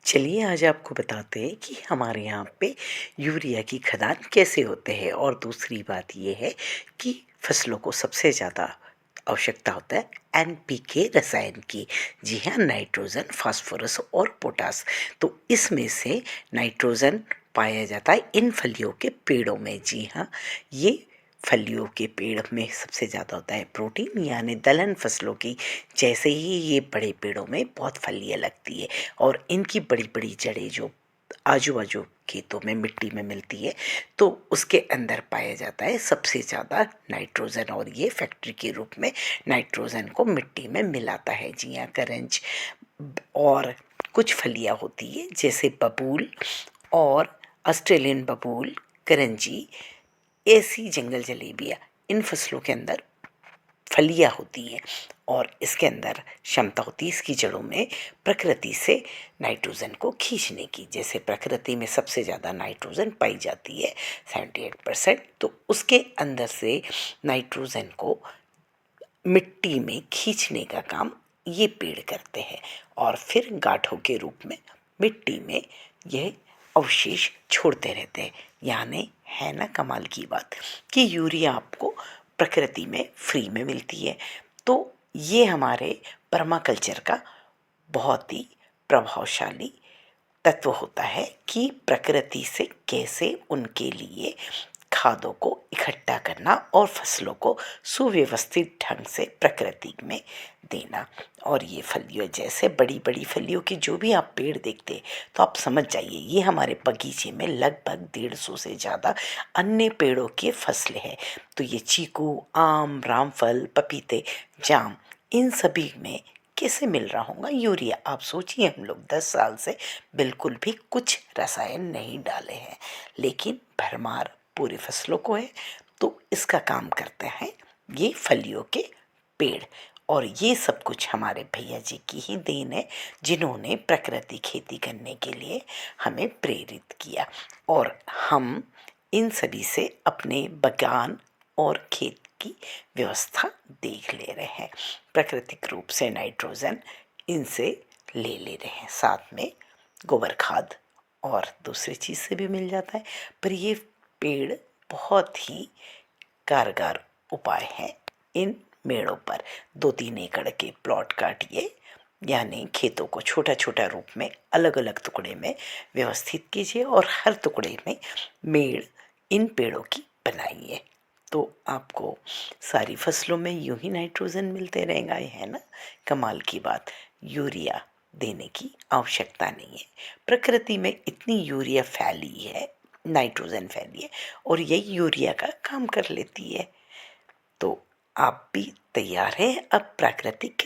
चलिए आज आपको बताते हैं कि हमारे यहाँ पे यूरिया की खदान कैसे होते हैं। और दूसरी बात ये है कि फसलों को सबसे ज़्यादा आवश्यकता होता है एनपीके रसायन की। जी हाँ, नाइट्रोजन, फास्फोरस और पोटास। तो इसमें से नाइट्रोजन पाया जाता है इन फलियों के पेड़ों में। जी हाँ, ये फलियों के पेड़ में सबसे ज़्यादा होता है प्रोटीन, यानी दलहन फसलों की जैसे ही ये बड़े पेड़ों में बहुत फलियाँ लगती है और इनकी बड़ी बड़ी जड़ें जो आजू बाजू खेतों में मिट्टी में मिलती है, तो उसके अंदर पाया जाता है सबसे ज़्यादा नाइट्रोजन। और ये फैक्ट्री के रूप में नाइट्रोजन को मिट्टी में मिलाता है। जी हाँ, करंज और कुछ फलियाँ होती है जैसे बबूल और ऑस्ट्रेलियन बबूल, करंजी, ऐसी जंगल जलेबियाँ, इन फसलों के अंदर फलियाँ होती हैं और इसके अंदर क्षमता होती है इसकी जड़ों में प्रकृति से नाइट्रोजन को खींचने की। जैसे प्रकृति में सबसे ज़्यादा नाइट्रोजन पाई जाती है 78%, तो उसके अंदर से नाइट्रोजन को मिट्टी में खींचने का काम ये पेड़ करते हैं और फिर गांठों के रूप में मिट्टी में यह अवशेष छोड़ते रहते हैं। यानी है ना कमाल की बात कि यूरिया आपको प्रकृति में फ्री में मिलती है। तो ये हमारे परमाकल्चर का बहुत ही प्रभावशाली तत्व होता है कि प्रकृति से कैसे उनके लिए खादों को इकट्ठा करना और फसलों को सुव्यवस्थित ढंग से प्रकृति में देना। और ये फलियों जैसे बड़ी बड़ी फलियों की जो भी आप पेड़ देखते हैं, तो आप समझ जाइए ये हमारे बगीचे में लगभग 150 से ज़्यादा अन्य पेड़ों के फसलें हैं। तो ये चीकू, आम, रामफल, पपीते, जाम, इन सभी में कैसे मिल रहा होगा यूरिया। आप सोचिए, हम लोग 10 साल से बिल्कुल भी कुछ रसायन नहीं डाले हैं, लेकिन भरमार पूरी फसलों को है। तो इसका काम करते हैं ये फलियों के पेड़। और ये सब कुछ हमारे भैया जी की ही देन है, जिन्होंने प्रकृति खेती करने के लिए हमें प्रेरित किया। और हम इन सभी से अपने बगान और खेत की व्यवस्था देख ले रहे हैं। प्राकृतिक रूप से नाइट्रोजन इनसे ले रहे हैं, साथ में गोबर खाद और दूसरी चीज़ से भी मिल जाता है। पर ये पेड़ बहुत ही कारगर उपाय है इन मेड़ों पर। 2-3 एकड़ के प्लॉट काटिए, यानी खेतों को छोटा छोटा रूप में अलग अलग टुकड़े में व्यवस्थित कीजिए और हर टुकड़े में मेड़ इन पेड़ों की बनाइए। तो आपको सारी फसलों में यूं ही नाइट्रोजन मिलते रहेगा। है ना कमाल की बात। यूरिया देने की आवश्यकता नहीं है, प्रकृति में इतनी यूरिया फैली है, नाइट्रोजन फैली है और यही यूरिया का काम कर लेती है। तो आप भी तैयार हैं अब प्राकृतिक